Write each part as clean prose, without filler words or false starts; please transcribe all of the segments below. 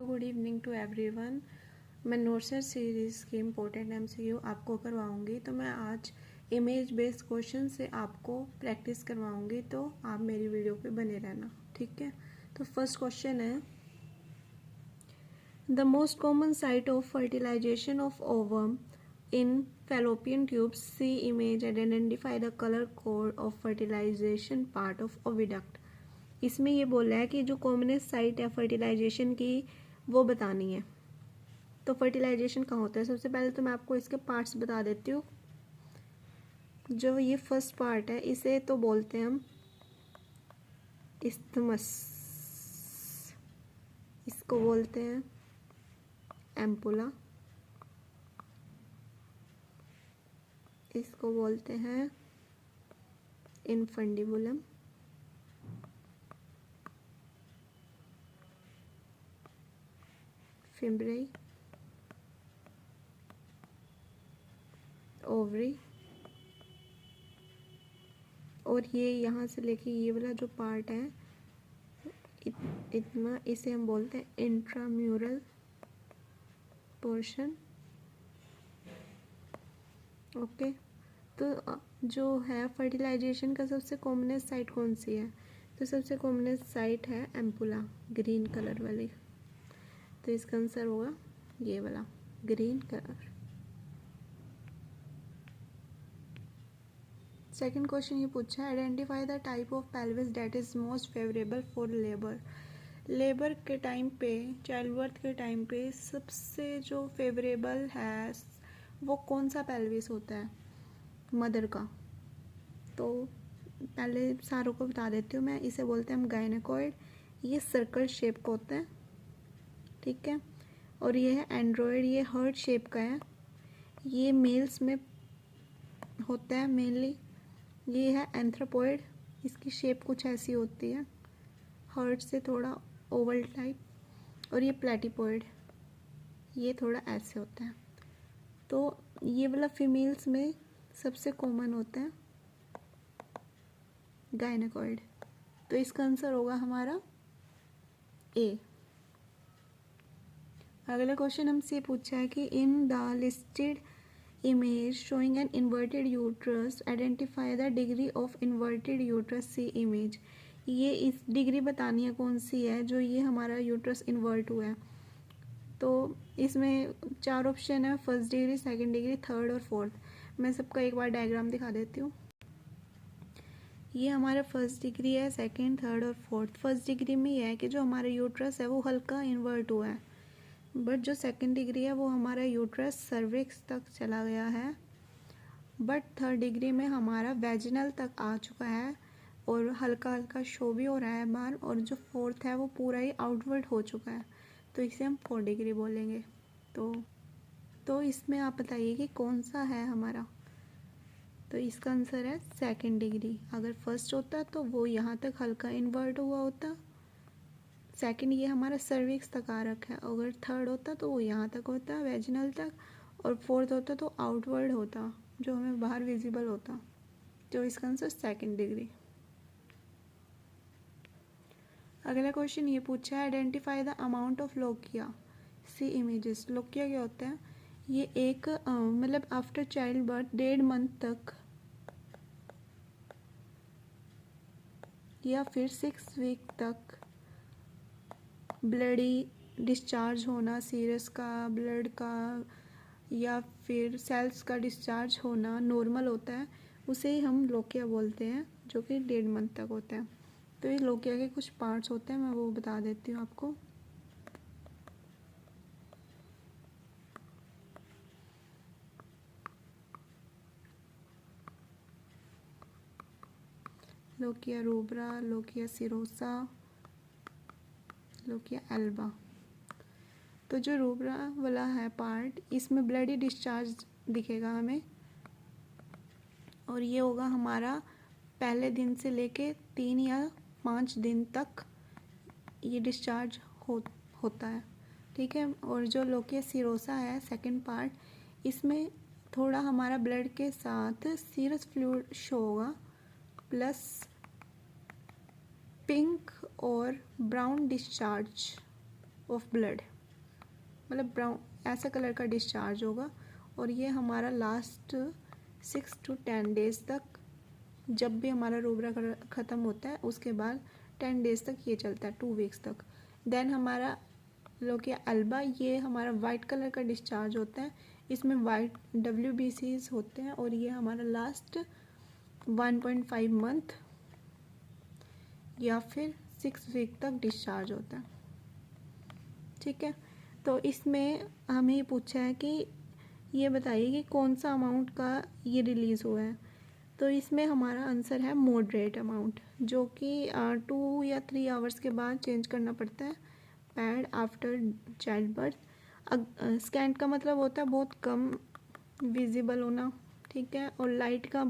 Good evening to everyone. मैं नोट्सर series की इम्पोर्टेंट एमसीक्यू आपको करवाऊंगी। तो मैं आज इमेज बेस्ड क्वेश्चन से आपको प्रैक्टिस करवाऊंगी, तो आप मेरी वीडियो पे बने रहना, ठीक है। तो फर्स्ट क्वेश्चन है, the most common site of fertilization of ovum in fallopian tubes, see image and identify the colour code of fertilization part of oviduct. इसमें ये बोला है कि जो कॉमनेस्ट साइट है फर्टिलाइजेशन की वो बतानी है। तो फर्टिलाइजेशन कहाँ होता है? सबसे पहले तो मैं आपको इसके पार्ट्स बता देती हूँ। जो ये फर्स्ट पार्ट है इसे तो बोलते हैं हम इस्थमस, इसको बोलते हैं एम्पुला, इसको बोलते हैं इनफंडिबुलम, फिम्ब्राई, ओवरी, और ये यहाँ से लेके ये वाला जो पार्ट है इतना, इसे हम बोलते हैं इंट्राम्यूरल पोर्शन। ओके। तो जो है फर्टिलाइजेशन का सबसे कॉमनेस्ट साइट कौन सी है? तो सबसे कॉमनेस्ट साइट है एम्पुला, ग्रीन कलर वाली। तो इसका आंसर होगा ये वाला ग्रीन कलर। सेकंड क्वेश्चन ये पूछा है, identify the type of pelvis that is most favourable for labour. Labour के टाइम पे, चाइल्ड बर्थ के टाइम पे सबसे जो फेवरेबल है वो कौन सा पेल्विस होता है? मदर का। तो पहले सारों को बता देती हूँ मैं, इसे बोलते हैं हम गायनेकॉइड। ये सर्कल शेप का होता है, ठीक है। और ये है एंड्रॉयड, ये हार्ट शेप का है। ये मेल्स में होता है मेनली। ये है एंथ्रोपॉइड, इसकी शेप कुछ ऐसी होती है, हार्ट से थोड़ा ओवल टाइप। और ये प्लेटिपॉइड, ये थोड़ा ऐसे होता है। तो ये वाला फीमेल्स में सबसे कॉमन होता है गायनेकॉइड। तो इसका आंसर होगा हमारा ए। अगला क्वेश्चन हमसे पूछा है कि in the listed image showing an inverted uterus identify the degree of inverted uterus, see image. ये इस डिग्री बतानी है कौन सी है जो ये हमारा यूट्रस इन्वर्ट हुआ है। तो इसमें 4 ऑप्शन है, first degree, second degree, third और फोर्थ। मैं सबका एक बार डायग्राम दिखा देती हूँ। ये हमारा फर्स्ट डिग्री है, सेकंड, थर्ड और फोर्थ। फर्स्ट डिग्री में ये है कि जो हमारा यूट्रस है वो हल्का इन्वर्ट हुआ है, बट जो सेकंड डिग्री है वो हमारा यूट्रस सर्विक्स तक चला गया है, बट थर्ड डिग्री में हमारा वेजिनल तक आ चुका है और हल्का हल्का शो भी हो रहा है बाहर। और जो फोर्थ है वो पूरा ही आउटवर्ड हो चुका है, तो इसे हम 4 डिग्री बोलेंगे। तो इसमें आप बताइए कि कौन सा है हमारा। तो इसका आंसर है सेकंड डिग्री। अगर फर्स्ट होता तो वो यहाँ तक हल्का इन्वर्ट हुआ होता, सेकंड ये हमारा सर्विक्स तक आ रखा है। अगर थर्ड होता तो वो यहाँ तक होता वेजिनल तक, और फोर्थ होता तो आउटवर्ड होता जो हमें बाहर विजिबल होता। तो इसका आंसर सेकंड डिग्री। अगला क्वेश्चन ये पूछा है, identify the amount of lochia, see images. Lochia क्या होता है? ये एक मतलब आफ्टर चाइल्ड बर्थ 1.5 मंथ तक या फिर 6 वीक तक ब्लडी डिस्चार्ज होना, सीरस का, ब्लड का या फिर सेल्स का डिस्चार्ज होना नॉर्मल होता है, उसे ही हम लोकिया बोलते हैं, जो कि 1.5 मंथ तक होता है। तो ये लोकिया के कुछ पार्ट्स होते हैं, मैं वो बता देती हूँ आपको। Lochia rubra, lochia serosa, lochia Elba. तो जो रूब्रा वाला है पार्ट, इसमें ब्लडी डिस्चार्ज दिखेगा हमें, और ये होगा हमारा पहले दिन से लेके 3 या 5 दिन तक ये डिस्चार्ज होता है, ठीक है। और जो लोकिया सिरोसा है सेकंड पार्ट, इसमें थोड़ा हमारा ब्लड के साथ सीरस फ्लूइड शो होगा, प्लस पिंक और ब्राउन डिस्चार्ज ऑफ ब्लड। मतलब ब्राउन ऐसा कलर का डिस्चार्ज होगा, और ये हमारा लास्ट 6 to 10 डेज तक, जब भी हमारा रोबरा ख़त्म होता है उसके बाद 10 डेज तक ये चलता है, 2 वीक्स तक। देन हमारा लोकिया अल्बा, ये हमारा वाइट कलर का डिस्चार्ज होता है, इसमें वाइट WBCs होते हैं, और ये हमारा लास्ट 1.5 मंथ या फिर 6 वीक तक डिस्चार्ज होता है। ठीक है, तो इसमें हमें पूछा है कि ये बताइए कि कौन सा अमाउंट का ये रिलीज़ हुआ है। तो इसमें हमारा आंसर है मॉडरेट अमाउंट, जो कि 2 या 3 आवर्स के बाद चेंज करना पड़ता है pad after child birth. Scent का मतलब होता है बहुत कम विजिबल होना, ठीक है, और लाइट का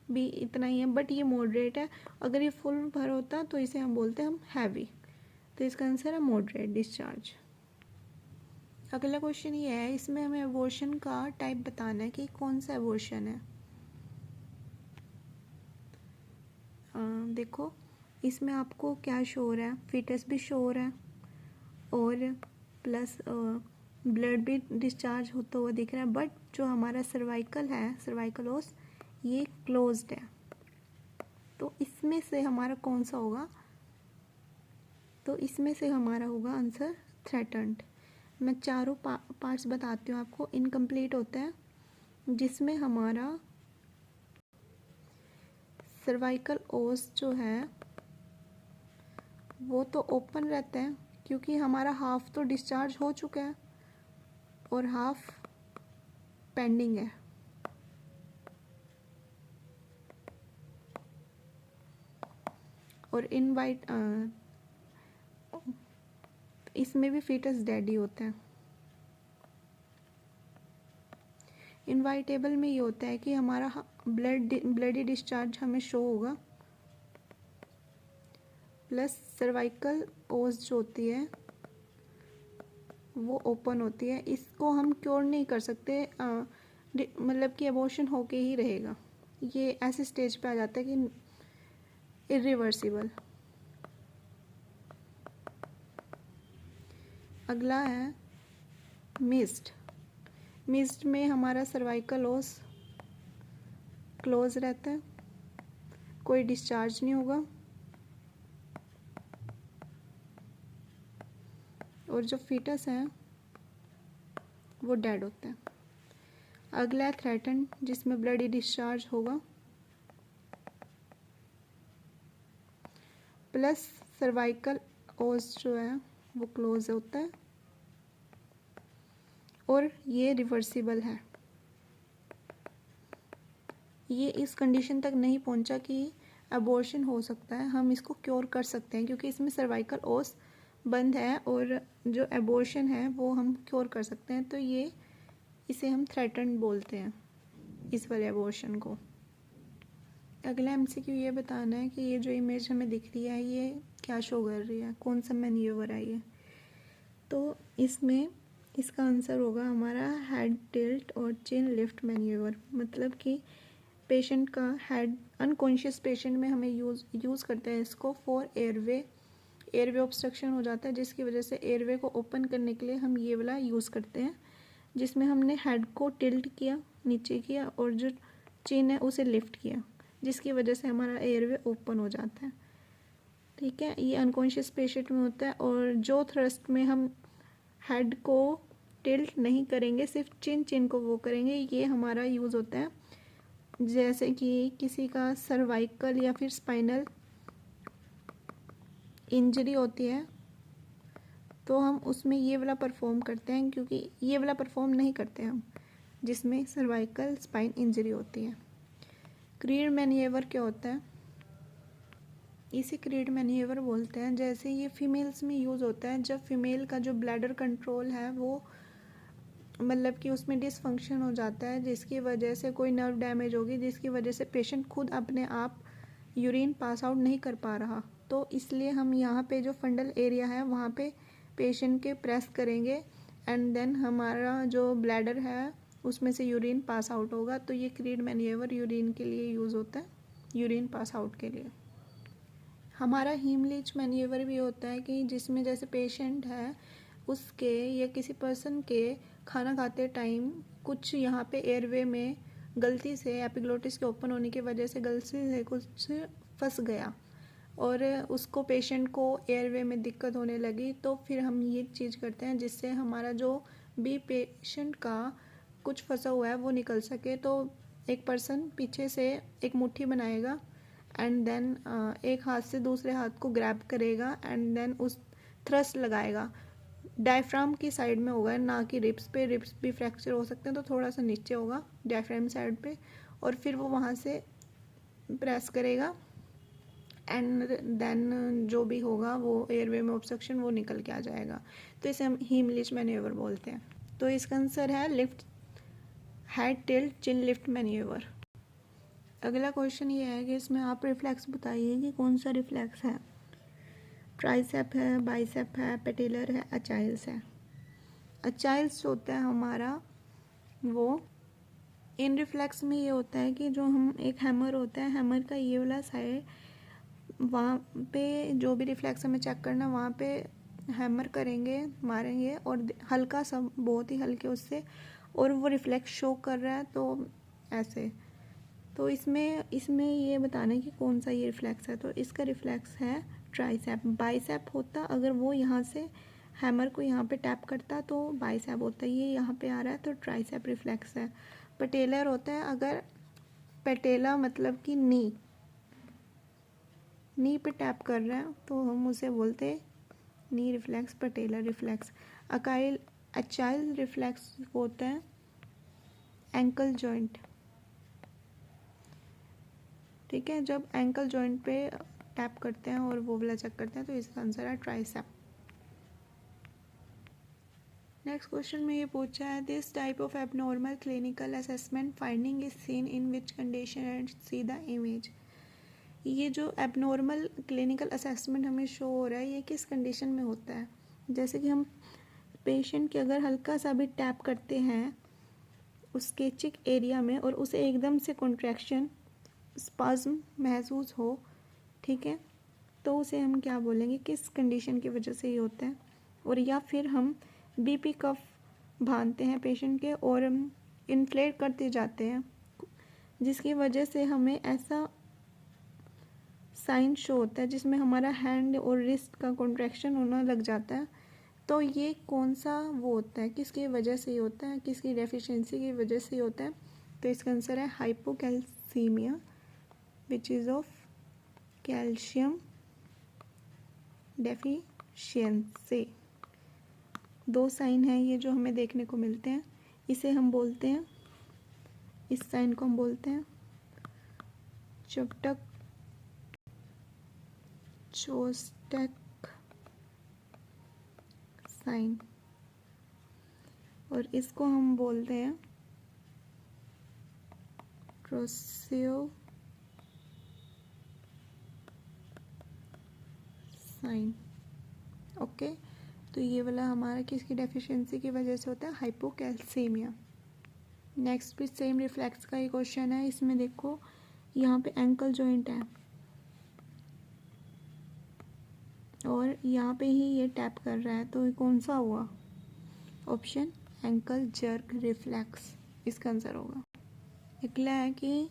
भी इतना ही है, बट ये मॉडरेट है। अगर ये फुल भर होता तो इसे हम बोलते हैं हम हैवी। तो इसका आंसर है मॉडरेट डिस्चार्ज। अगला क्वेश्चन ये है, इसमें हमें एबॉर्शन का टाइप बताना है कि कौन सा एबॉर्शन है। देखो इसमें आपको क्या शो हो रहा है, फीटस भी शो हो रहा है और प्लस ब्लड भी डिस्चार्ज होता हुआ दिख रहा है, बट जो हमारा सर्वाइकल है, सर्वाइकल ओस, ये क्लोज्ड है। तो इसमें से हमारा कौन सा होगा, तो इसमें से हमारा होगा आंसर थ्रेटन्ड। मैं चारों पार्ट्स बताती हूँ आपको। इनकम्प्लीट होता है जिसमें हमारा सर्वाइकल ओस जो है वो तो ओपन रहता है, क्योंकि हमारा हाफ तो डिस्चार्ज हो चुका है और हाफ पेंडिंग है। और इनवाइट इसमें भी फीटस डेड ही होता है। इनवाइटेबल में ये होता है कि हमारा ब्लडी डिस्चार्ज हमें शो होगा, प्लस सर्वाइकल ओस जो होती है वो ओपन होती है। इसको हम क्योर नहीं कर सकते, मतलब कि अबॉर्शन होके ही रहेगा। ये ऐसे स्टेज पे आ जाता है कि इरिवर्सिबल। अगला है मिस्ड। मिस्ड में हमारा सर्वाइकल ओस क्लोज रहता है, कोई डिस्चार्ज नहीं होगा, और जो फीटस है वो डेड होते हैं। अगला है थ्रेटन, जिसमें ब्लडी डिस्चार्ज होगा, प्लस सर्वाइकल ओस जो है वो क्लोज होता है, और ये रिवर्सिबल है। ये इस कंडीशन तक नहीं पहुंचा कि अबॉर्शन हो सकता है, हम इसको क्योर कर सकते हैं क्योंकि इसमें सर्वाइकल ओस बंद है, और जो एबॉर्शन है वो हम क्योर कर सकते हैं। तो ये इसे हम थ्रेटन्ड बोलते हैं, इस वाले एबॉर्शन को। अगला MCQ ये बताना है कि ये जो इमेज हमें दिख रही है ये क्या शो कर रही है, कौन सा मैन्यूवर है ये। तो इसमें इसका आंसर होगा हमारा हेड टिल्ट और चिन लिफ्ट मैन्यूवर। मतलब कि पेशेंट का हेड, अनकॉन्शियस पेशेंट में हमें यूज़ करते हैं इसको फॉर एयरवे ऑब्स्ट्रक्शन हो जाता है, जिसकी वजह से एयरवे को ओपन करने के लिए हम ये वाला यूज़ करते हैं, जिसमें हमने हेड को टिल्ट किया, नीचे किया, और जो चिन है उसे लिफ्ट किया, जिसकी वजह से हमारा एयरवे ओपन हो जाता है। ठीक है, ये अनकॉन्शियस पेशेंट में होता है। और जो थ्रस्ट में हम हेड को टिल्ट नहीं करेंगे, सिर्फ चिन को वो करेंगे, ये हमारा यूज़ होता है जैसे कि किसी का सर्वाइकल या फिर स्पाइनल इंजरी होती है तो हम उसमें ये वाला परफॉर्म करते हैं, क्योंकि ये वाला परफॉर्म नहीं करते हम जिसमें सर्वाइकल स्पाइन इंजरी होती है। क्रीड मैन्यूवर क्या होता है, इसे क्रीड मैन्यूवर बोलते हैं। जैसे ये फीमेल्स में यूज़ होता है जब फीमेल का जो ब्लैडर कंट्रोल है वो मतलब कि उसमें डिसफंक्शन हो जाता है, जिसकी वजह से कोई नर्व डैमेज होगी, जिसकी वजह से पेशेंट खुद अपने आप यूरिन पास आउट नहीं कर पा रहा। तो इसलिए हम यहाँ पे जो फंडल एरिया है वहाँ पे पेशेंट के प्रेस करेंगे, एंड देन हमारा जो ब्लैडर है उसमें से यूरिन पास आउट होगा। तो ये क्रीड मैन्यूवर यूरिन के लिए यूज़ होता है, यूरिन पास आउट के लिए। हमारा हीमलीच मैन्यूवर भी होता है कि जिसमें जैसे पेशेंट है उसके या किसी पर्सन के खाना खाते टाइम कुछ यहाँ पे एयरवे में गलती से एपिग्लोटिस के ओपन होने की वजह से गलती से कुछ फंस गया और उसको पेशेंट को एयरवे में दिक्कत होने लगी, तो फिर हम ये चीज़ करते हैं जिससे हमारा जो भी पेशेंट का कुछ फंसा हुआ है वो निकल सके। तो एक पर्सन पीछे से एक मुट्ठी बनाएगा एंड देन एक हाथ से दूसरे हाथ को ग्रैब करेगा एंड देन उस थ्रस्ट लगाएगा। डायफ्राम की साइड में होगा, ना कि रिब्स पे। रिब्स भी फ्रैक्चर हो सकते हैं तो थोड़ा सा नीचे होगा डायफ्राम साइड पे, और फिर वो वहाँ से प्रेस करेगा एंड देन जो भी होगा वो एयरवे में ऑब्स्ट्रक्शन वो निकल के आ जाएगा। तो इसे हम हीमलिच मैन्यूवर बोलते हैं। तो इसका आंसर है लिफ्ट हेड टिल्ट चिन लिफ्ट मैन्यूवर। अगला क्वेश्चन ये है कि इसमें आप रिफ्लेक्स बताइए कि कौन सा रिफ्लेक्स है। ट्राइसेप है, बाइसेप है, पेटेलर है, अचाइल्स है। अचाइल्स होता है हमारा वो इन रिफ्लेक्स में ये होता है कि जो हम एक हैमर होता है, हैमर का ये वाला साइड, वहाँ पे जो भी रिफ्लेक्स हमें चेक करना वहाँ पे हैमर करेंगे, मारेंगे और हल्का सा, बहुत ही हल्के उससे, और वो रिफ्लेक्स शो कर रहा है तो ऐसे। तो इसमें ये बताना है कि कौन सा ये रिफ्लेक्स है। तो इसका रिफ्लेक्स है ट्राइसेप। बाइसेप होता अगर वो यहाँ से हैमर को यहाँ पे टैप करता तो बाइसेप होता है, ये यहाँ पे आ रहा है तो ट्राइसेप रिफ्लेक्स है। पटेलर होता है अगर पटेला मतलब कि नी पे टैप कर रहा है तो हम उसे बोलते हैं नी रिफ्लेक्स, पटेलर रिफ्लेक्स। अचाइल रिफ्लेक्स होता है एंकल जॉइंट, ठीक है, जब एंकल जॉइंट पे टैप करते हैं और वो वाला चेक करते हैं, तो इसका आंसर है ट्राइसेप। नेक्स्ट क्वेश्चन में ये पूछा है this type of abnormal clinical assessment finding is seen in which condition and see the image. ये जो एबनॉर्मल क्लिनिकल असेसमेंट हमें शो हो रहा है ये किस कंडीशन में होता है। जैसे कि हम पेशेंट के अगर हल्का सा भी टैप करते हैं उसके चिक एरिया में और उसे एकदम से कॉन्ट्रैक्शन स्पाज्म महसूस हो, ठीक है, तो उसे हम क्या बोलेंगे, किस कंडीशन की वजह से ये होता है। और या फिर हम बीपी कफ बांधते हैं पेशेंट के और इन्फ्लेट करते जाते हैं जिसकी वजह से हमें ऐसा साइन शो होता है जिसमें हमारा हैंड और रिस्ट का कॉन्ट्रैक्शन होना लग जाता है। तो ये कौन सा वो होता है, किसकी वजह से ये होता है, किसकी डेफिशिएंसी की वजह से ये होता है। तो इसका आंसर है hypocalcaemia which is of calcium deficiency. दो साइन हैं ये जो हमें देखने को मिलते हैं, इसे हम बोलते हैं, इस साइन को हम बोलते हैं चोप्टक चोस्टैक साइन और इसको हम बोलते हैं क्रोसियो साइन। ओके, तो ये वाला हमारा किसकी डेफिशिएंसी की वजह से होता है, हाइपोकैल्सीमिया। नेक्स्ट भी सेम रिफ्लेक्स का ही क्वेश्चन है। इसमें देखो यहाँ पे एंकल जॉइंट है और यहाँ पे ही ये टैप कर रहा है, तो कौन सा हुआ, ऑप्शन एंकल जर्क रिफ्लेक्स इसका आंसर होगा। अगला है कि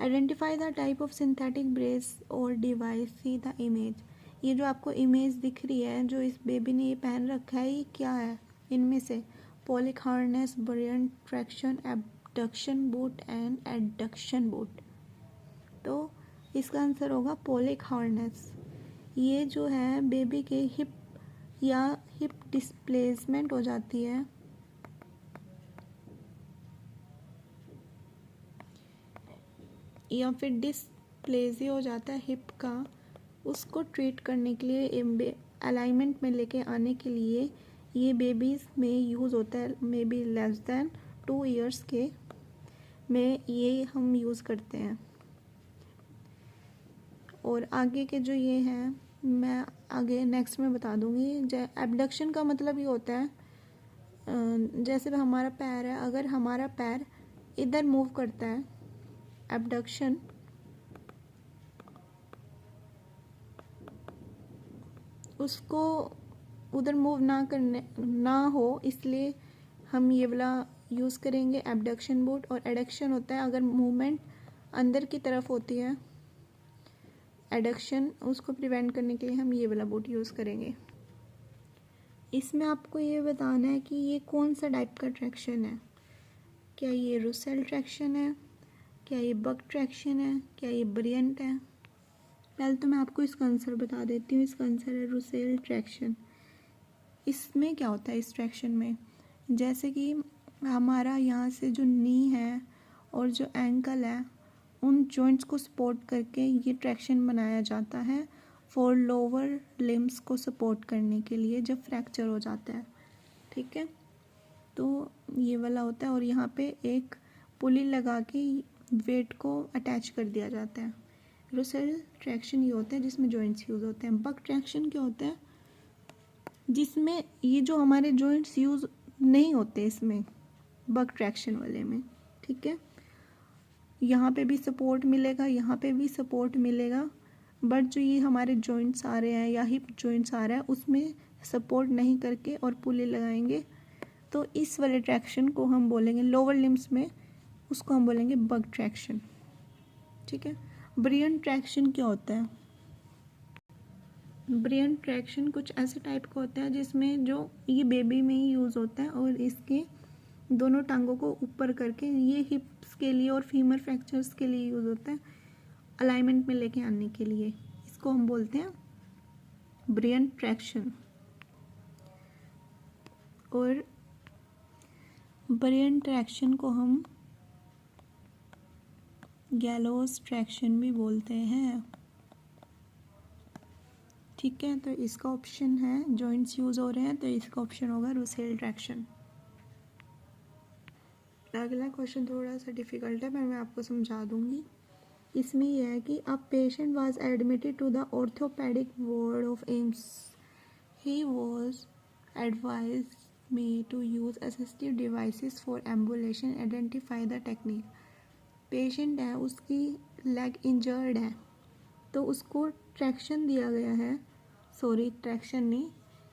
identify the type of synthetic brace और डिवाइस, सी द इमेज। ये जो आपको इमेज दिख रही है जो इस बेबी ने ये पहन रखा है, ये क्या है इनमें से, Pavlik harness, Bryant traction, abduction boot and adduction boot. तो इसका आंसर होगा पॉलिक हार्नेस। ये जो है बेबी के हिप या हिप डिस्प्लेसमेंट हो जाती है या फिर डिस्प्लेजी हो जाता है हिप का, उसको ट्रीट करने के लिए अलाइनमेंट में लेके आने के लिए ये बेबीज़ में यूज़ होता है। May be less than 2 years के में ये हम यूज़ करते हैं। और आगे के जो ये हैं मैं आगे नेक्स्ट में बता दूँगी। एबडक्शन का मतलब ये होता है जैसे हमारा पैर है, अगर हमारा पैर इधर मूव करता है, एबडक्शन उसको उधर मूव ना हो, इसलिए हम ये वाला यूज़ करेंगे एबडक्शन बोट। और एडक्शन होता है अगर मूवमेंट अंदर की तरफ होती है, एडक्शन, उसको प्रिवेंट करने के लिए हम ये वाला बोट यूज़ करेंगे। इसमें आपको ये बताना है कि ये कौन सा टाइप का ट्रैक्शन है। क्या ये रुसेल ट्रैक्शन है, क्या ये बक ट्रैक्शन है, क्या ये ब्रियंट है। पहले तो मैं आपको इसका आंसर बता देती हूँ। इसका आंसर है रुसेल ट्रैक्शन। इसमें क्या होता है इस ट्रैक्शन में, जैसे कि हमारा यहाँ से जो नी है और जो एंकल है, उन जॉइंट्स को सपोर्ट करके ये ट्रैक्शन बनाया जाता है फॉर लोअर लिम्स को सपोर्ट करने के लिए जब फ्रैक्चर हो जाता है। ठीक है, तो ये वाला होता है और यहाँ पे एक पुली लगा के वेट को अटैच कर दिया जाता है। रुसेल ट्रैक्शन ये होता है जिसमें जॉइंट्स यूज़ होते हैं। बक ट्रैक्शन क्या होता है, जिसमें ये जो हमारे जॉइंट्स यूज़ नहीं होते इसमें, बक ट्रैक्शन वाले में। ठीक है, यहाँ पे भी सपोर्ट मिलेगा, यहाँ पे भी सपोर्ट मिलेगा, बट जो ये हमारे जॉइंट्स आ रहे हैं या हिप जॉइंट्स आ रहा है उसमें सपोर्ट नहीं करके और पुली लगाएंगे, तो इस वाले ट्रैक्शन को हम बोलेंगे लोअर लिम्स में, उसको हम बोलेंगे बक ट्रैक्शन। ठीक है, ब्रियन ट्रैक्शन क्या होता है। ब्रियन ट्रैक्शन कुछ ऐसे टाइप का होता है जिसमें जो ये बेबी में ही यूज़ होता है और इसके दोनों टांगों को ऊपर करके, ये हिप्स के लिए और फीमर फ्रैक्चर्स के लिए यूज़ होता है, अलाइनमेंट में लेके आने के लिए। इसको हम बोलते हैं ब्रियन ट्रैक्शन। और ब्रियन ट्रैक्शन को हम गैलोस ट्रैक्शन भी बोलते हैं। ठीक है, तो इसका ऑप्शन है, जॉइंट्स यूज़ हो रहे हैं तो इसका ऑप्शन होगा रुसेल ट्रैक्शन। अगला क्वेश्चन थोड़ा सा डिफ़िकल्ट है पर मैं आपको समझा दूंगी। इसमें यह है कि a patient was admitted to the orthopaedic ward of AIIMS. He was advised me to use assistive devices for ambulation. Identify the technique. Patient है, उसकी लेग इंजर्ड है तो उसको ट्रैक्शन दिया गया है, सॉरी ट्रैक्शन नहीं,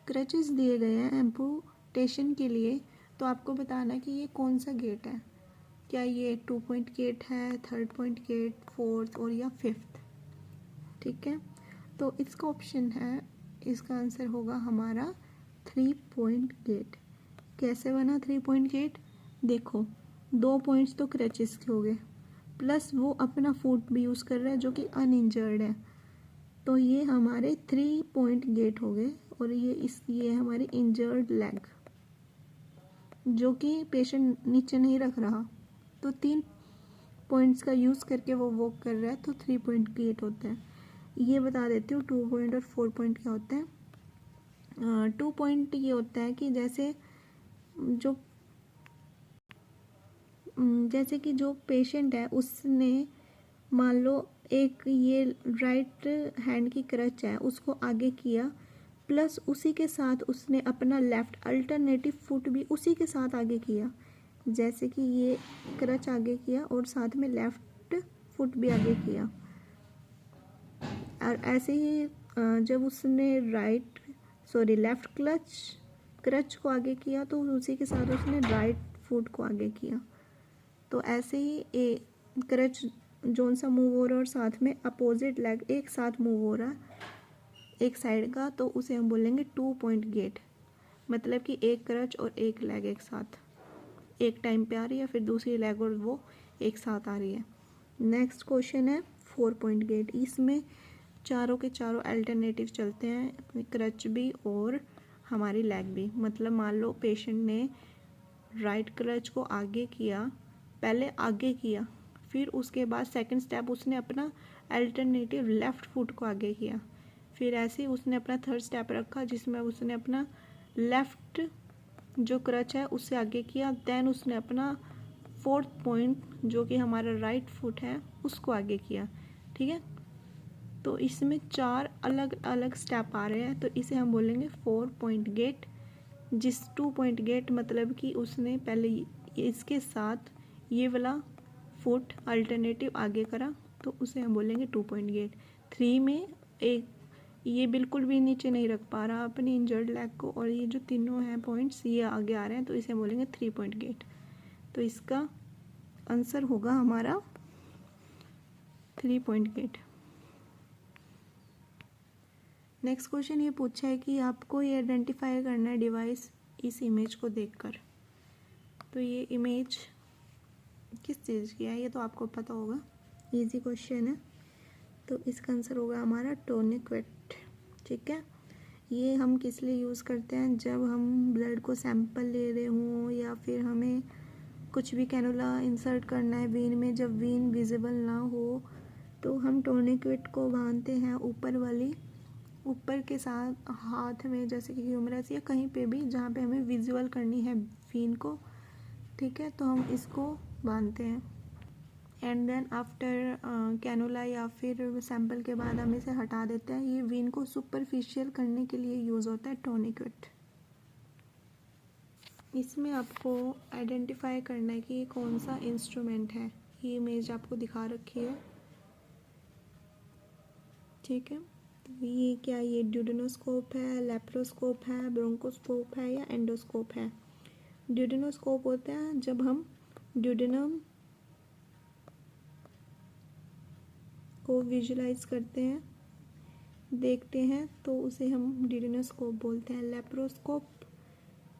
क्रचेस दिए गए हैं एम्पुटेशन के लिए। तो आपको बताना कि ये कौन सा गेट है, क्या ये 2 पॉइंट गेट है, 3rd पॉइंट गेट, 4th और या 5th। ठीक है, तो इसका ऑप्शन है, इसका आंसर होगा हमारा 3 पॉइंट गेट। कैसे बना 3 पॉइंट गेट, देखो 2 पॉइंट्स तो क्रचेस के हो गए, प्लस वो अपना फुट भी यूज़ कर रहा है जो कि अनइंजर्ड है, तो ये हमारे 3 पॉइंट गेट हो गए। और ये हमारी इंजर्ड लेग जो कि पेशेंट नीचे नहीं रख रहा, तो 3 पॉइंट्स का यूज़ करके वो वॉक कर रहा है, तो 3 पॉइंट गेट होता है। ये बता देती हूँ 2 पॉइंट और 4 पॉइंट क्या होता है। 2 पॉइंट ये होता है कि जैसे कि जो पेशेंट है उसने मान लो एक ये राइट हैंड की क्रच है उसको आगे किया, प्लस उसी के साथ उसने अपना लेफ्ट अल्टरनेटिव फुट भी उसी के साथ आगे किया। जैसे कि ये क्रच आगे किया और साथ में लेफ्ट फुट भी आगे किया। और ऐसे ही जब उसने लेफ्ट क्रच को आगे किया तो उसी के साथ उसने राइट फुट को आगे किया। तो ऐसे ही क्रच जोन सा मूव हो रहा है और साथ में अपोजिट लेग एक साथ मूव हो रहा है एक साइड का, तो उसे हम बोलेंगे 2 पॉइंट गेट। मतलब कि एक क्रच और एक लेग एक साथ एक टाइम पे आ रही है, फिर दूसरी लेग और वो एक साथ आ रही है। नेक्स्ट क्वेश्चन है 4 पॉइंट गेट। इसमें चारों के चारों अल्टरनेटिव चलते हैं, क्रच भी और हमारी लेग भी। मतलब मान लो पेशेंट ने राइट क्रच को आगे किया, पहले आगे किया, फिर उसके बाद सेकंड स्टेप उसने अपना अल्टरनेटिव लेफ़्ट फुट को आगे किया, फिर ऐसे ही उसने अपना 3rd स्टेप रखा जिसमें उसने अपना लेफ़्ट जो क्रच है उससे आगे किया, देन उसने अपना 4th पॉइंट जो कि हमारा राइट फुट है उसको आगे किया। ठीक है, तो इसमें 4 अलग अलग स्टेप आ रहे हैं, तो इसे हम बोलेंगे 4 पॉइंट गेट। 2 पॉइंट गेट मतलब कि उसने पहले इसके साथ ये वाला फुट अल्टरनेटिव आगे करा, तो उसे हम बोलेंगे 2 पॉइंट गेट। 3 में एक ये बिल्कुल भी नीचे नहीं रख पा रहा अपनी इंजर्ड लेग को, और ये जो तीनों हैं पॉइंट्स ये आगे आ रहे हैं, तो इसे बोलेंगे 3 पॉइंट गेट। तो इसका आंसर होगा हमारा 3 पॉइंट गेट। नेक्स्ट क्वेश्चन ये पूछा है कि आपको ये आइडेंटिफाई करना है डिवाइस इस इमेज को देखकर। तो ये इमेज किस चीज़ की है ये तो आपको पता होगा, इजी क्वेश्चन है। तो इसका आंसर होगा हमारा टोनिक्विट। ठीक है, ये हम किस लिए यूज़ करते हैं, जब हम ब्लड को सैंपल ले रहे हों या फिर हमें कुछ भी कैनुला इंसर्ट करना है वीन में, जब वीन विजिबल ना हो तो हम टोनिक्विट को बांधते हैं ऊपर के साथ हाथ में, जैसे कि ह्यूमरस या कहीं पे भी जहाँ पे हमें विजुअल करनी है वीन को। ठीक है, तो हम इसको बांधते हैं एंड देन आफ्टर कैनुला या फिर सैंपल के बाद हम इसे हटा देते हैं। ये वीन को सुपरफिशियल करने के लिए यूज़ होता है टोनिक्विट। इसमें आपको आइडेंटिफाई करना है कि ये कौन सा इंस्ट्रूमेंट है। ये इमेज आपको दिखा रखी है। ठीक है, तो ये क्या, ये ड्यूडेनोस्कोप है, लेप्रोस्कोप है, ब्रोंकोस्कोप है या एंडोस्कोप है। ड्यूडेनोस्कोप होता है जब हम ड्यूडेनम को विजुलाइज करते हैं, देखते हैं, तो उसे हम ड्यूडेनोस्कोप बोलते हैं। लेप्रोस्कोप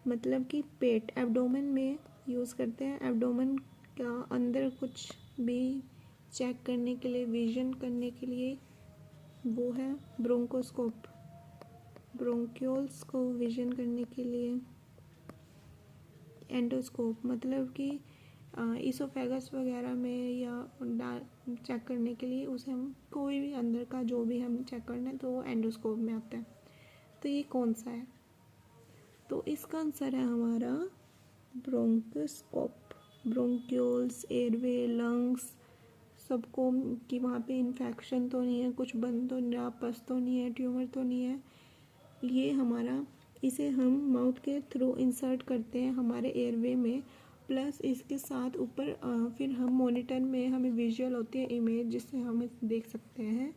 मतलब कि पेट एब्डोमेन में यूज़ करते हैं, एब्डोमेन का अंदर कुछ भी चेक करने के लिए, विजन करने के लिए वो है। ब्रोंकोस्कोप ब्रोंक्यूल्स को विजन करने के लिए। एंडोस्कोप मतलब कि इसोफेगस वगैरह में या चेक करने के लिए, उसे हम कोई भी अंदर का जो भी हम चेक करना है तो वो एंडोस्कोप में आता है। तो ये कौन सा है, तो इसका आंसर है हमारा ब्रोंकोस्कोप। ब्रोंक्यूल्स, एयरवे, लंग्स सबको कि वहाँ पे इन्फेक्शन तो नहीं है, कुछ बंद तो नहीं, पस तो नहीं है, ट्यूमर तो नहीं है, ये हमारा, इसे हम माउथ के थ्रू इंसर्ट करते हैं हमारे एयरवे में। प्लस इसके साथ ऊपर फिर हम मॉनिटर में हमें विजुअल होती है इमेज जिससे हम देख सकते हैं।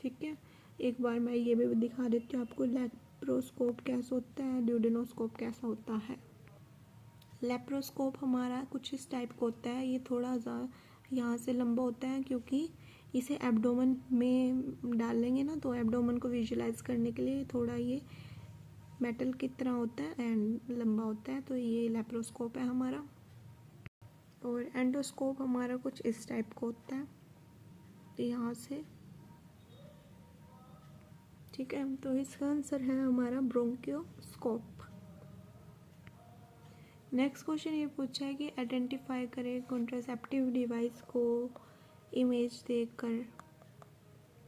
ठीक है, एक बार मैं ये भी दिखा देती हूँ आपको लेप्रोस्कोप कैसा होता है, ड्यूडेनोस्कोप कैसा होता है। लेप्रोस्कोप हमारा कुछ इस टाइप का होता है, ये थोड़ा सा यहाँ से लंबा होता है क्योंकि इसे एब्डोमेन में डालेंगे ना, तो एब्डोमेन को विजुलाइज करने के लिए थोड़ा ये मेटल की तरह होता है एंड लंबा होता है। तो ये लेप्रोस्कोप है हमारा। और एंडोस्कोप हमारा कुछ इस टाइप का होता है, तो यहाँ से। ठीक है, तो इसका आंसर है हमारा ब्रोंकियोस्कोप। नेक्स्ट क्वेश्चन ये पूछा है कि आइडेंटिफाई करें कॉन्ट्रासेप्टिव डिवाइस को इमेज देखकर।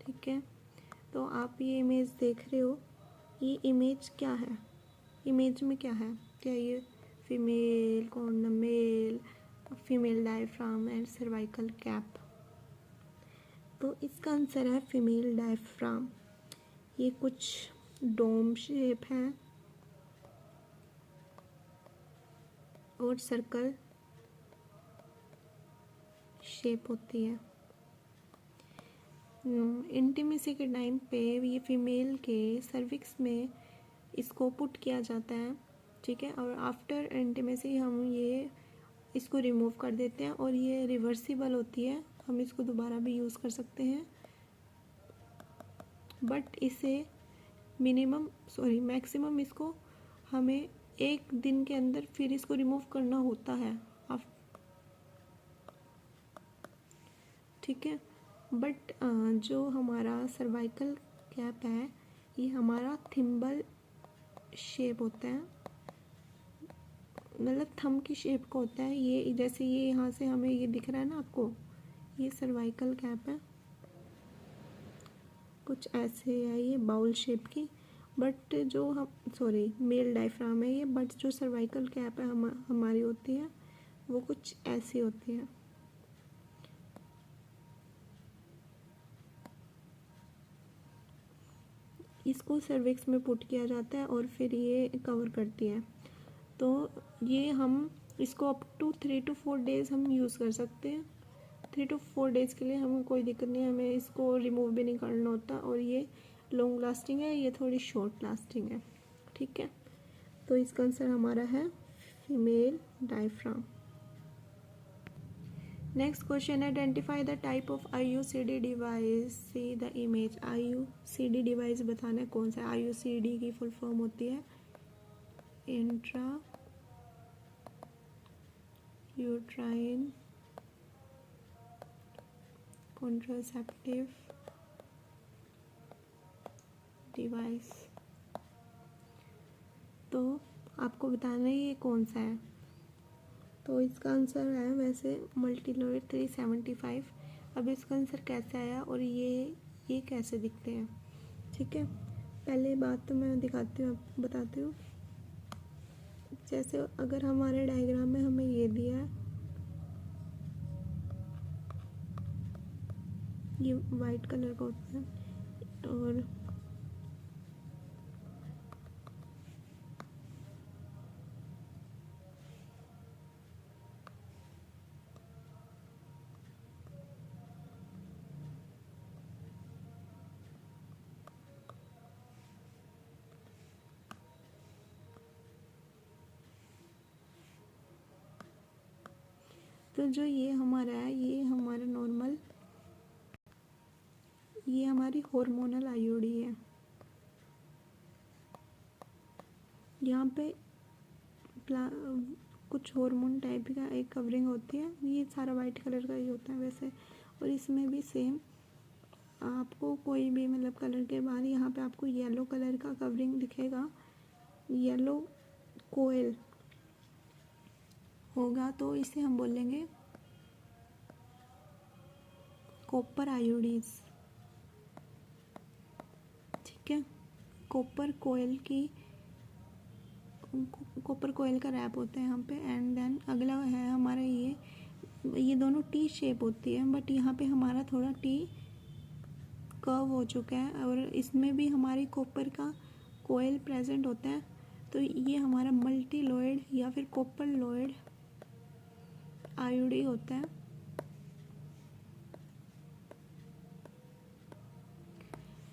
ठीक है, तो आप ये इमेज देख रहे हो, ये इमेज क्या है, इमेज में क्या है, क्या ये female condom, male, female diaphragm and cervical cap. तो इसका आंसर है फीमेल डायफ्राम। ये कुछ डोम शेप है और सर्कल शेप होती है। इंटीमेसी के टाइम पे ये फीमेल के सर्विक्स में इसको पुट किया जाता है। ठीक है, और आफ्टर इंटीमेसी हम ये इसको रिमूव कर देते हैं और ये रिवर्सिबल होती है, हम इसको दोबारा भी यूज़ कर सकते हैं। बट इसे मैक्सिमम इसको हमें 1 दिन के अंदर फिर इसको रिमूव करना होता है। ठीक है, बट जो हमारा सर्वाइकल कैप है ये हमारा थिम्बल शेप होता है, मतलब थंब की शेप का होता है। ये जैसे ये यहाँ से हमें ये दिख रहा है ना आपको, ये सर्वाइकल कैप है, कुछ ऐसे है ये बाउल शेप की। बट जो हम मेल डायफ्राम है ये, बट जो सर्वाइकल कैप है हमारी होती है वो कुछ ऐसी होती है। इसको सर्विक्स में पुट किया जाता है और फिर ये कवर करती है। तो ये हम इसको अप टू 3 to 4 डेज़ हम यूज़ कर सकते हैं। 3 to 4 डेज़ के लिए हमें कोई दिक्कत नहीं है, हमें इसको रिमूव भी नहीं करना होता। और ये लॉन्ग लास्टिंग है, ये थोड़ी शॉर्ट लास्टिंग है। ठीक है, तो इसका आंसर हमारा है female diaphragm. Next question, identify the type of IUCD device, see the image. IUCD device बताना है कौन सा है। IUCD की फुल फॉर्म होती है इंट्रा यूट्राइन कॉन्ट्रासेप्टिव डिवाइस। तो आपको बताना है ये कौन सा है। तो इसका आंसर है वैसे मल्टीलोइड 375। अब इसका आंसर कैसे आया और ये कैसे दिखते हैं। ठीक है, पहले बात तो मैं दिखाती हूँ, आपको बताती हूँ। जैसे अगर हमारे डायग्राम में हमें ये दिया है, ये वाइट कलर का होता है, और तो जो ये हमारा है, ये हमारा नॉर्मल, ये हमारी हार्मोनल आईओडी है। यहाँ पे कुछ हार्मोन टाइप का एक कवरिंग होती है, ये सारा वाइट कलर का ही होता है वैसे। और इसमें भी सेम आपको कोई भी मतलब कलर के बाद यहाँ पे आपको येलो कलर का कवरिंग दिखेगा, येलो कोयल होगा, तो इसे हम बोलेंगे कॉपर आयोडीज। ठीक है, कॉपर कोयल का रैप होता है यहाँ पे। एंड देन अगला है हमारा ये दोनों टी शेप होती है, बट यहाँ पे हमारा थोड़ा टी कर्व हो चुका है, और इसमें भी हमारी कॉपर का कोयल प्रेजेंट होता है। तो ये हमारा मल्टीलोइड या फिर कॉपर लोइड आयोडी होता है।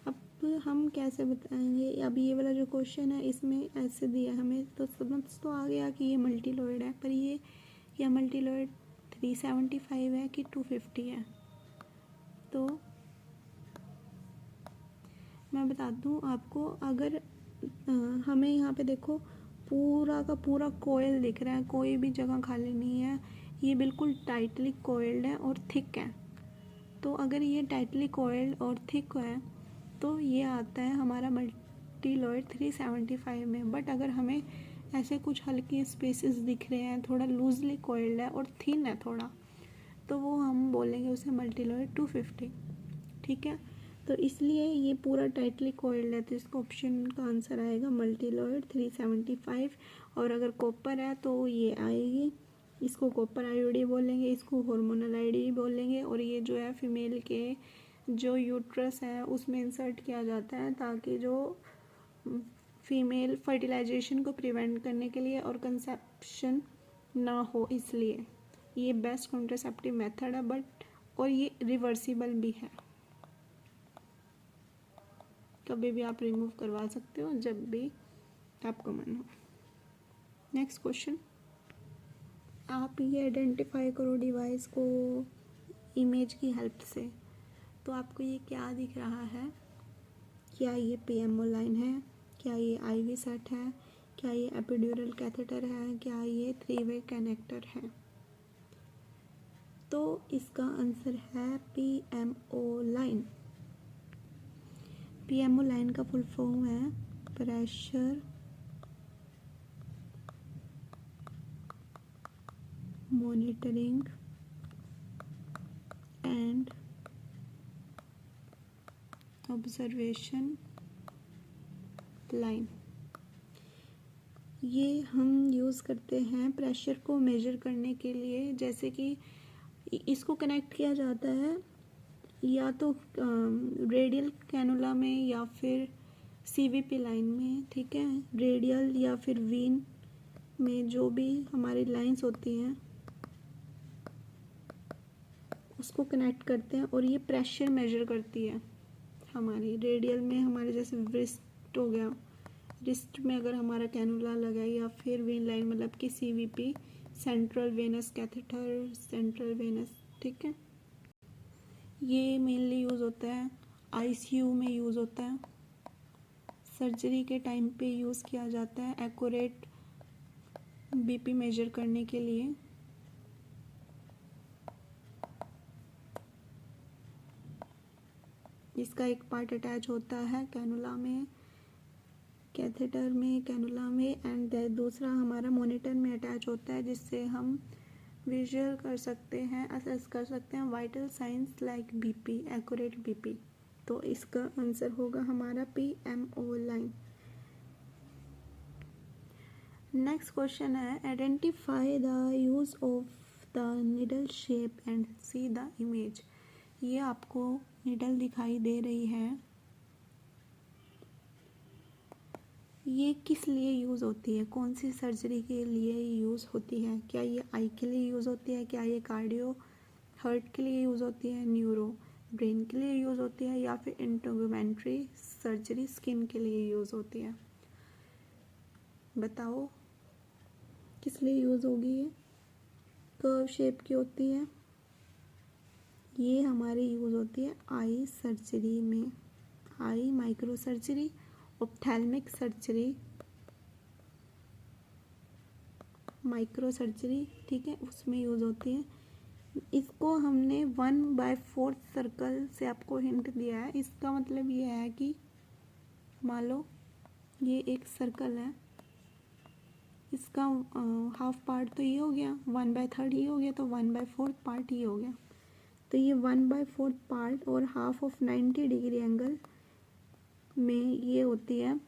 अब हम कैसे बताएंगे, अब ये वाला जो क्वेश्चन है इसमें ऐसे दिया हमें, तो समझ तो आ गया कि ये मल्टीलोइड है, पर ये मल्टीलोइड 375 है कि 250 है। तो मैं बता दूं आपको, अगर हमें यहाँ पे देखो पूरा का पूरा कोयल दिख रहा है, कोई भी जगह खाली नहीं है, ये बिल्कुल टाइटली कोयल्ड है और थिक है। तो अगर ये टाइटली कोयल्ड और थिक है तो ये आता है हमारा मल्टीलोइड 375 में। बट अगर हमें ऐसे कुछ हल्के स्पेसेस दिख रहे हैं, थोड़ा लूजली कोयल्ड है और थिन है थोड़ा, तो वो हम बोलेंगे उसे मल्टीलोइड 250। ठीक है, तो इसलिए ये पूरा टाइटली कोयल्ड है, तो इसका ऑप्शन का आंसर आएगा मल्टीलोइड 375। और अगर कॉपर है तो ये आएगी, इसको कॉपर आयोडी बोलेंगे, इसको हार्मोनल आयोडी बोलेंगे। और ये जो है फीमेल के जो यूट्रस है उसमें इंसर्ट किया जाता है, ताकि जो फीमेल फर्टिलाइजेशन को प्रिवेंट करने के लिए और कंसेप्शन ना हो, इसलिए ये बेस्ट कॉन्ट्रासेप्टिव मेथड है। बट और ये रिवर्सिबल भी है, कभी भी आप रिमूव करवा सकते हो जब भी आपको मन हो। नेक्स्ट क्वेश्चन, आप ये आइडेंटिफाई करो डिवाइस को इमेज की हेल्प से। तो आपको ये क्या दिख रहा है, क्या ये PMO लाइन है, क्या ये IV सेट है, क्या ये एपिड्यूरल कैथेटर है, क्या ये 3-वे कनेक्टर है। तो इसका आंसर है PMO लाइन। PMO लाइन का फुल फॉर्म है pressure monitoring and observation line. ये हम यूज़ करते हैं प्रेशर को मेजर करने के लिए। जैसे कि इसको कनेक्ट किया जाता है या तो रेडियल कैनुला में या फिर CVP लाइन में। ठीक है, रेडियल या फिर वीन में जो भी हमारी लाइंस होती हैं उसको कनेक्ट करते हैं, और ये प्रेशर मेजर करती है हमारी रेडियल में हमारे जैसे रिस्ट हो गया, रिस्ट में अगर हमारा कैनुला लगा है, या फिर वेन लाइन मतलब कि CVP, central venous catheter, central venous, ठीक है। ये मेनली यूज़ होता है ICU में यूज़ होता है, सर्जरी के टाइम पे यूज़ किया जाता है एक्यूरेट BP मेजर करने के लिए। इसका एक पार्ट अटैच होता है कैनुला में, कैथेटर में, कैनुला में, एंड दूसरा हमारा मॉनिटर में अटैच होता है, जिससे हम विजुअल कर सकते हैं, असेस कर सकते हैं vital science like BP, accurate BP। तो इसका आंसर होगा हमारा PMO लाइन। नेक्स्ट क्वेश्चन है identify the use of the needle shape and see the image. ये आपको निडल दिखाई दे रही है, ये किस लिए यूज़ होती है, कौन सी सर्जरी के लिए यूज़ होती है? क्या ये आई के लिए यूज़ होती है, क्या ये कार्डियो हार्ट के लिए यूज़ होती है, न्यूरो ब्रेन के लिए यूज़ होती है, या फिर इंटेगुमेंट्री सर्जरी स्किन के लिए यूज़ होती है? बताओ किस लिए यूज़ होगी? ये कर्व शेप की होती है, ये हमारी यूज़ होती है आई सर्जरी में, eye micro surgery, ophthalmic surgery, micro surgery, ठीक है, उसमें यूज़ होती है। इसको हमने 1/4 सर्कल से आपको हिंट दिया है। इसका मतलब ये है कि मान लो ये एक सर्कल है, इसका हाफ पार्ट तो ये हो गया, 1/3 ही हो गया, तो 1/4 पार्ट ही हो गया। तो ये 1/4 पार्ट और हाफ ऑफ 90 डिग्री एंगल में ये होती है,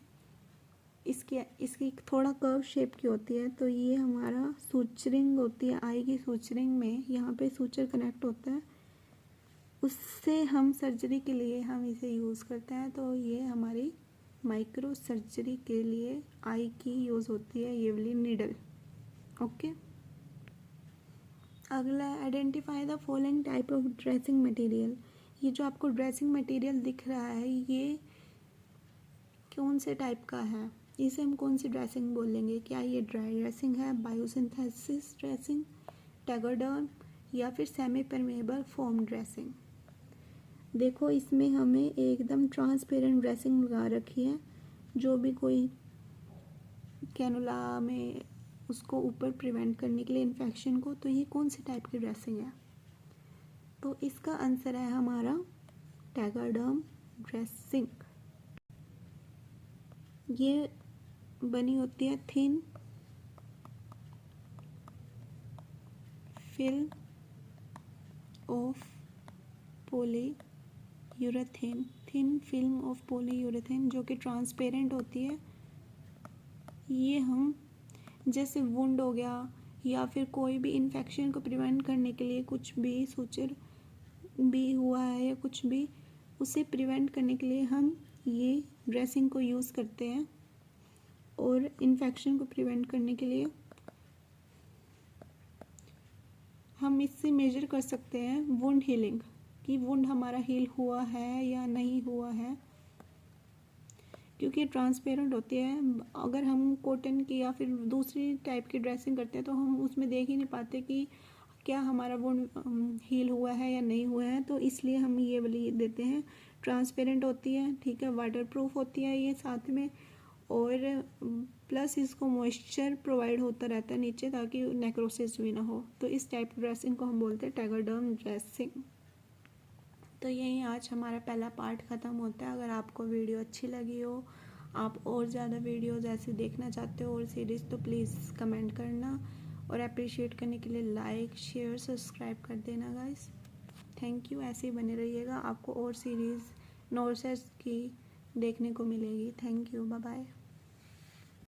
इसकी थोड़ा कर्व शेप की होती है। तो ये हमारा सूचरिंग होती है, आई की सूचरिंग में यहाँ पे सूचर कनेक्ट होता है, उससे हम सर्जरी के लिए हम इसे यूज़ करते हैं। तो ये हमारी माइक्रो सर्जरी के लिए आई की यूज़ होती है, ये वाली नीडल। ओके, अगला identify the following type of dressing material. ये जो आपको ड्रेसिंग मटेरियल दिख रहा है, ये कौन से टाइप का है, इसे हम कौन सी ड्रेसिंग बोलेंगे? क्या ये ड्राई ड्रेसिंग है, बायोसिंथेसिस ड्रेसिंग, टेगोडर्म, या फिर सेमी परमेबल फोम ड्रेसिंग? देखो इसमें हमें एकदम ट्रांसपेरेंट ड्रेसिंग लगा रखी है, जो भी कोई कैनुला में उसको ऊपर प्रिवेंट करने के लिए इन्फेक्शन को। तो ये कौन सी टाइप की ड्रेसिंग है? तो इसका आंसर है हमारा टेगोडर्म ड्रेसिंग। ये बनी होती है thin film of polyurethane, thin film of polyurethane, जो कि ट्रांसपेरेंट होती है। ये हम जैसे वुंड हो गया, या फिर कोई भी इन्फेक्शन को प्रिवेंट करने के लिए कुछ भी सूचर भी हुआ है या कुछ भी, उसे प्रिवेंट करने के लिए हम ये ड्रेसिंग को यूज़ करते हैं। और इन्फेक्शन को प्रिवेंट करने के लिए हम इससे मेजर कर सकते हैं वुंड हीलिंग, कि वुंड हमारा हील हुआ है या नहीं हुआ है, क्योंकि ट्रांसपेरेंट होती है। अगर हम कॉटन की या फिर दूसरी टाइप की ड्रेसिंग करते हैं तो हम उसमें देख ही नहीं पाते कि क्या हमारा वुंड हील हुआ है या नहीं हुआ है। तो इसलिए हम ये वाली देते हैं, ट्रांसपेरेंट होती है, ठीक है, वाटर प्रूफ होती है ये साथ में, और प्लस इसको मॉइस्चर प्रोवाइड होता रहता है नीचे, ताकि नेक्रोसिस भी ना हो। तो इस टाइप की ड्रेसिंग को हम बोलते हैं टेगोडर्म ड्रेसिंग। तो यही आज हमारा पहला पार्ट ख़त्म होता है। अगर आपको वीडियो अच्छी लगी हो, आप और ज़्यादा वीडियोज़ ऐसे देखना चाहते हो और सीरीज़, तो प्लीज़ कमेंट करना, और अप्रिशिएट करने के लिए लाइक शेयर सब्सक्राइब कर देना गाइस। थैंक यू, ऐसे ही बने रहिएगा, आपको और सीरीज़ नॉर्सेस की देखने को मिलेगी। Thank you, bye bye.